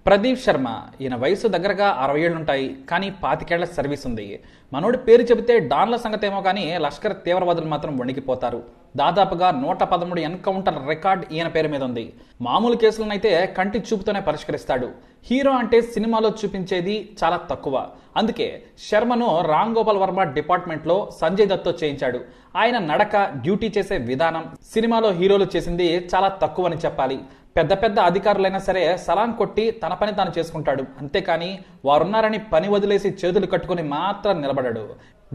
ప్రదీప్ శర్మ. ఈయన వయసు దగ్గరగా 60 ఏళ్లుంటాయి. కానీ 25 ఏళ్ల సర్వీస్ ఉంది. మనోడి పేరు చెబితే డాన్ల సంగతేమో కానీ లష్కర్ తీవ్రవాదులు మాత్రం వణికిపోతారు. దాదాపుగా 113 ఎన్కౌంటర్ రికార్డ్ ఈయన పేరు మీద ఉంది. మామూలు కేసులనైతే కంటి చూపుతోనే పరిష్కరిస్తాడు. హీరో అంటే సినిమాలో చూపించేది చాలా తక్కువ. అందుకే శర్మను రామ్ గోపాల్ వర్మ డిపార్ట్మెంట్లో సంజయ్ దత్తో చేయించాడు. ఆయన నడక, డ్యూటీ చేసే విధానం సినిమాలో హీరోలు చేసింది చాలా తక్కువని చెప్పాలి. పెద్ద పెద్ద అధికారులైనా సరే సలాం కొట్టి తన పని తాను చేసుకుంటాడు. అంతేకాని వారున్నారని పని వదిలేసి చేతులు కట్టుకుని మాత్రం నిలబడాడు.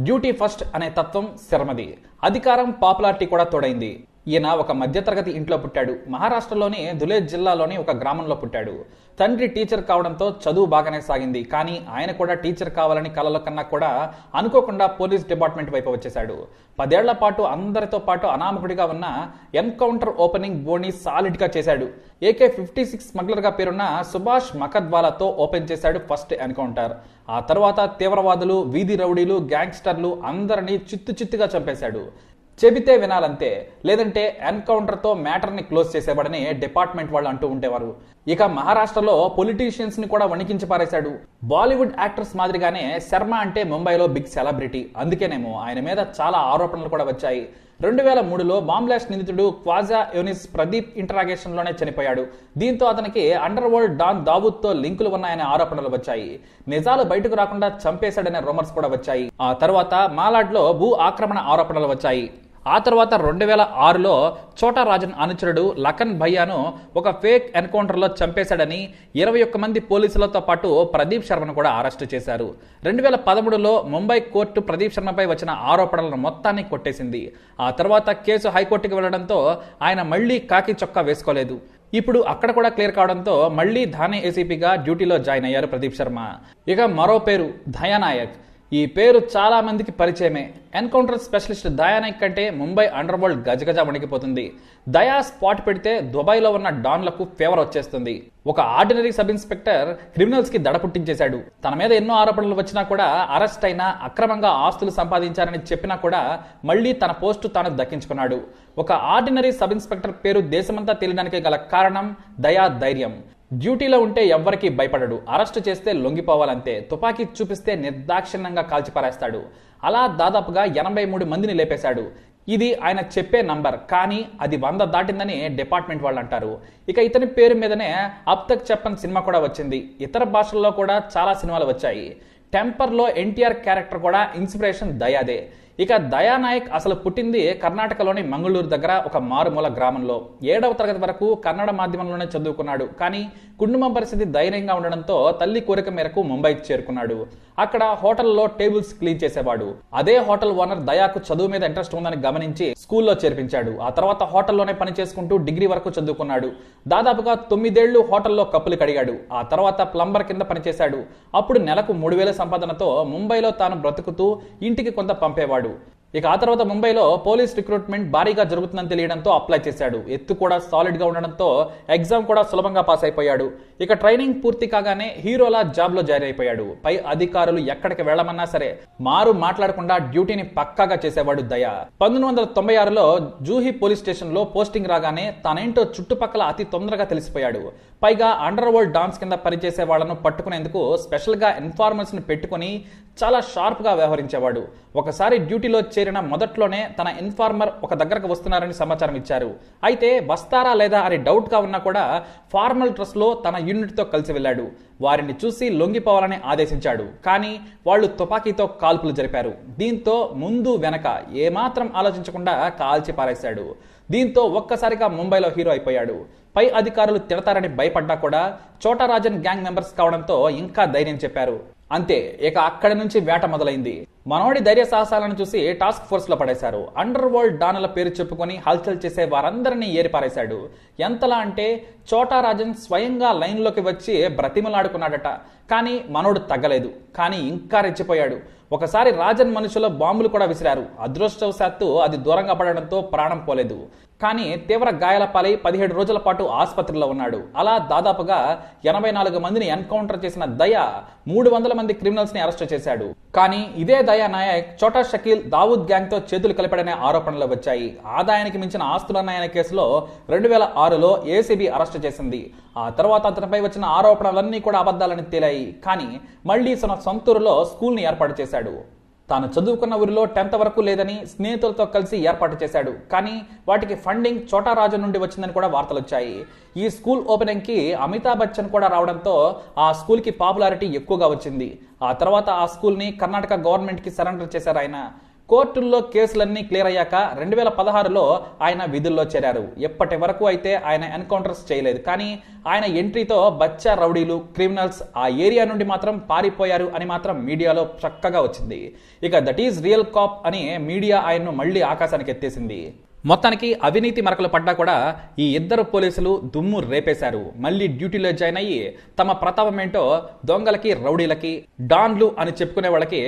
డ్యూటీ ఫస్ట్ అనే తత్వం శర్మది. అధికారం, పాపులారిటీ కూడా తోడైంది. ఈయన ఒక మధ్యతరగతి ఇంట్లో పుట్టాడు. మహారాష్ట్రలోని ధులే జిల్లాలోని ఒక గ్రామంలో పుట్టాడు. తండ్రి టీచర్ కావడంతో చదువు బాగానే సాగింది. కానీ ఆయన కూడా టీచర్ కావాలని కలల కన్నా కూడా అనుకోకుండా పోలీస్ డిపార్ట్మెంట్ వైపు వచ్చేశాడు. 10 ఏళ్ల పాటు అందరితో పాటు అనామకుడిగా ఉన్న ఎన్కౌంటర్ ఓపెనింగ్ బోని సాలిడ్ గా చేశాడు. AK-56 స్మగ్లర్ గా పేరున్న సుభాష్ మకద్వాలాతో ఓపెన్ చేశాడు ఫస్ట్ ఎన్కౌంటర్. ఆ తర్వాత తీవ్రవాదులు, వీధి రౌడీలు, గ్యాంగ్స్టర్లు అందరినీ చిత్తుగా చంపేశాడు. చెబితే వినాలంతే, లేదంటే ఎన్కౌంటర్తో మ్యాటర్ని క్లోజ్ చేసేవాడని డిపార్ట్మెంట్ వాళ్ళు అంటూ ఉండేవారు. ఇక మహారాష్ట్రలో పొలిటీషియన్స్ ని కూడా వణికించి పారేశాడు. బాలీవుడ్ యాక్టర్స్ మాదిరిగానే శర్మ అంటే ముంబైలో బిగ్ సెలబ్రిటీ. అందుకేనేమో ఆయన మీద చాలా ఆరోపణలు కూడా వచ్చాయి. 2003లో బాంబ్లాస్ట్ నిందితుడు ఖ్వాజా యూనిస్ ప్రదీప్ ఇంటరాగేషన్ లోనే చనిపోయాడు. దీంతో అతనికి అండర్ వరల్డ్ డాన్ దావూద్ తో లింకులు ఉన్నాయనే ఆరోపణలు వచ్చాయి. నిజాలు బయటకు రాకుండా చంపేశాడనే రూమర్స్ కూడా వచ్చాయి. ఆ తర్వాత మాలాడ్ లో భూ ఆక్రమణ ఆరోపణలు వచ్చాయి. ఆ తర్వాత 2006లో చోటా రాజన్ అనుచరుడు లఖన్ భయ్యాను ఒక ఫేక్ ఎన్కౌంటర్లో చంపేశాడని 21 మంది పోలీసులతో పాటు ప్రదీప్ శర్మను కూడా అరెస్టు చేశారు. 2013లో ముంబై కోర్టు ప్రదీప్ శర్మపై వచ్చిన ఆరోపణలను మొత్తాన్ని కొట్టేసింది. ఆ తర్వాత కేసు హైకోర్టుకి వెళ్లడంతో ఆయన మళ్లీ కాకి చొక్కా వేసుకోలేదు. ఇప్పుడు అక్కడ కూడా క్లియర్ కావడంతో మళ్లీ థానే ఏసీపీగా డ్యూటీలో జాయిన్ అయ్యారు ప్రదీప్ శర్మ. ఇక మరో పేరు దయానాయక్. ఈ పేరు చాలా మందికి పరిచయమే. ఎన్కౌంటర్ స్పెషలిస్ట్ దయానాయక్ కంటే ముంబై అండర్ వరల్డ్ గజగజ వణికిపోతుంది. దయా స్పాట్ పెడితే దుబాయ్లో ఉన్న డాన్లకు ఫేవర్ వచ్చేస్తుంది. ఒక ఆర్డినరీ సబ్ ఇన్స్పెక్టర్ క్రిమినల్స్ కి దడ పుట్టించేశాడు. తన మీద ఎన్నో ఆరోపణలు వచ్చినా కూడా, అరెస్ట్ అయినా, అక్రమంగా ఆస్తులు సంపాదించారని చెప్పినా కూడా మళ్లీ తన పోస్టు తాను దక్కించుకున్నాడు. ఒక ఆర్డినరీ సబ్ ఇన్స్పెక్టర్ పేరు దేశమంతా తెలియడానికి గల కారణం దయా ధైర్యం. డ్యూటీలో ఉంటే ఎవ్వరికీ భయపడడు. అరెస్టు చేస్తే లొంగిపోవాలంతే. తుపాకీ చూపిస్తే నిర్దాక్షిణ్యంగా కాల్చిపారేస్తాడు. అలా దాదాపుగా 83 మందిని లేపేశాడు. ఇది ఆయన చెప్పే నంబర్, కానీ అది 100 దాటిందని డిపార్ట్మెంట్ వాళ్ళు అంటారు. ఇక ఇతని పేరు మీదనే అబ్ తక్ చెప్పన్ సినిమా కూడా వచ్చింది. ఇతర భాషల్లో కూడా చాలా సినిమాలు వచ్చాయి. టెంపర్లో ఎన్టీఆర్ క్యారెక్టర్ కూడా ఇన్స్పిరేషన్ దయాదే. ఇక దయానాయక్ అసలు పుట్టింది కర్ణాటకలోని మంగళూరు దగ్గర ఒక మారుమూల గ్రామంలో. 7వ తరగతి వరకు కన్నడ మాధ్యమంలోనే చదువుకున్నాడు. కానీ కుటుంబం పరిస్థితి ధైర్యంగా ఉండడంతో తల్లి కోరిక మేరకు ముంబైకి చేరుకున్నాడు. అక్కడ హోటల్లో టేబుల్స్ క్లీన్ చేసేవాడు. అదే హోటల్ ఓనర్ దయాకు చదువు మీద ఇంట్రెస్ట్ ఉందని గమనించి స్కూల్లో చేర్పించాడు. ఆ తర్వాత హోటల్లోనే పని చేసుకుంటూ డిగ్రీ వరకు చదువుకున్నాడు. దాదాపుగా 9 ఏళ్లు హోటల్లో కప్పులు కడిగాడు. ఆ తర్వాత ప్లంబర్ కింద పనిచేశాడు. అప్పుడు నెలకు 3000 సంపాదనతో ముంబైలో తాను బ్రతుకుతూ ఇంటికి కొంత పంపేవాడు. ఇక ఆ తర్వాత ముంబైలో పోలీస్ రిక్రూట్మెంట్ భారీగా జరుగుతుందని తెలియడంతో అప్లై చేశాడు. ఎత్తు కూడా సాలిడ్ గా ఉండడంతో ఎగ్జామ్ కూడా సులభంగా పాస్ అయిపోయాడు. ఇక ట్రైనింగ్ పూర్తి కాగానే హీరోలా జాబ్ లో జాయిన్ అయిపోయాడు. పై అధికారులు ఎక్కడికి వెళ్లమన్నా సరే మారు మాట్లాడకుండా డ్యూటీని పక్కాగా చేసేవాడు దయ. 1996లో జూహీ పోలీస్ స్టేషన్ లో పోస్టింగ్ రాగానే తానేంటో చుట్టుపక్కల అతి తొందరగా తెలిసిపోయాడు. పైగా అండర్ వరల్డ్ డాన్స్ కింద పనిచేసే వాళ్లను పట్టుకునేందుకు స్పెషల్ గా ఇన్ఫార్మర్స్ ని పెట్టుకుని చాలా షార్ప్ గా వ్యవహరించేవాడు. ఒకసారి డ్యూటీలో చేరిన మొదట్లోనే తన ఇన్ఫార్మర్ ఒక దగ్గరకు వస్తున్నారని సమాచారం ఇచ్చారు. అయితే వస్తారా లేదా అని డౌట్ గా ఉన్నా కూడా ఫార్మల్ డ్రెస్ లో తన యూనిట్ తో కలిసి వెళ్ళాడు. వారిని చూసి లొంగిపోవాలని ఆదేశించాడు. కానీ వాళ్ళు తుపాకీతో కాల్పులు జరిపారు. దీంతో ముందు వెనక ఏమాత్రం ఆలోచించకుండా కాల్చి పారేశాడు. దీంతో ఒక్కసారిగా ముంబైలో హీరో అయిపోయాడు. పై అధికారులు తిడతారని భయపడ్డా కూడా చోటా రాజన్ గ్యాంగ్ మెంబర్స్ కావడంతో ఇంకా ధైర్యం చెప్పారు. అంతే, ఇక అక్కడి నుంచి వేట మొదలైంది. మనోడి ధైర్య సాహసాలను చూసి టాస్క్ ఫోర్స్ లో పడేశారు. అండర్ వరల్డ్ డానుల పేరు చెప్పుకొని హల్చల్ చేసే వారందరినీ ఏరిపారేశాడు. ఎంతలా అంటే చోటా రాజన్ స్వయంగా లైన్లోకి వచ్చి బ్రతిమలాడుకున్నాడట. కానీ మనోడు తగ్గలేదు. కానీ ఇంకా రెచ్చిపోయాడు. ఒకసారి రాజన్ మనుషుల బాంబులు కూడా విసిరారు. అదృష్టవశాత్తు అది దూరంగా పడడంతో ప్రాణం పోలేదు. కానీ తీవ్ర గాయాల పాలై 17 రోజుల పాటు ఆసుపత్రిలో ఉన్నాడు. అలా దాదాపుగా 84 మందిని ఎన్కౌంటర్ చేసిన దయా 300 మంది క్రిమినల్స్ ని అరెస్ట్ చేశాడు. కానీ ఇదే దయా నాయక్ చోటా షకీల్ దావూద్ గ్యాంగ్ తో చేతులు కలిపడనే ఆరోపణలు వచ్చాయి. ఆదాయానికి మించిన ఆస్తులున్నాయనే కేసులో 2006లో ఏసీబీ అరెస్ట్ చేసింది. ఆ తర్వాత అతనిపై వచ్చిన ఆరోపణలన్నీ కూడా అబద్ధాలని తేలాయి. కానీ మళ్లీ తన సొంతూరులో స్కూల్ ని ఏర్పాటు చేశాడు. తాను చదువుకున్న ఊరిలో 10th వరకు లేదని స్నేహితులతో కలిసి ఏర్పాటు చేశాడు. కానీ వాటికి ఫండింగ్ చోటా రాజు నుండి వచ్చిందని కూడా వార్తలు వచ్చాయి. ఈ స్కూల్ ఓపెనింగ్ కి అమితాబ్ బచ్చన్ కూడా రావడంతో ఆ స్కూల్ కి పాపులారిటీ ఎక్కువగా వచ్చింది. ఆ తర్వాత ఆ స్కూల్ ని కర్ణాటక గవర్నమెంట్ కి సరెండర్ చేశారు ఆయన. కోర్టుల్లో కేసులన్నీ క్లియర్ అయ్యాక 2016లో ఆయన విధుల్లో చేరారు. ఎప్పటి వరకు అయితే ఆయన ఎన్కౌంటర్స్ చేయలేదు. కానీ ఆయన ఎంట్రీతో బచ్చా రౌడీలు, క్రిమినల్స్ ఆ ఏరియా నుండి మాత్రం పారిపోయారు అని మాత్రం మీడియాలో చక్కగా వచ్చింది. ఇక దట్ ఈజ్ రియల్ కాప్ అని మీడియా ఆయన్ను మళ్లీ ఆకాశానికి ఎత్తేసింది. మొత్తానికి అవినీతి మరకలు పడ్డా కూడా ఈ ఇద్దరు పోలీసులు దుమ్ము రేపేశారు. మళ్ళీ డ్యూటీలో జాయిన్ అయ్యి తమ ప్రతాపం ఏంటో దొంగలకి, రౌడీలకి, డాన్లు అని చెప్పుకునే వాళ్ళకి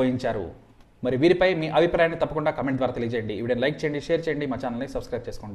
పోయించారు. మరి వీరిపై మీ అభిప్రాయాన్ని తప్పకుండా కమెంట్ ద్వారా తెలియజేయండి. ఈ వీడియోని లైక్ చేయండి, షేర్ చేయండి, మా ఛానల్ని సబ్స్క్రైబ్ చేసుకోండి.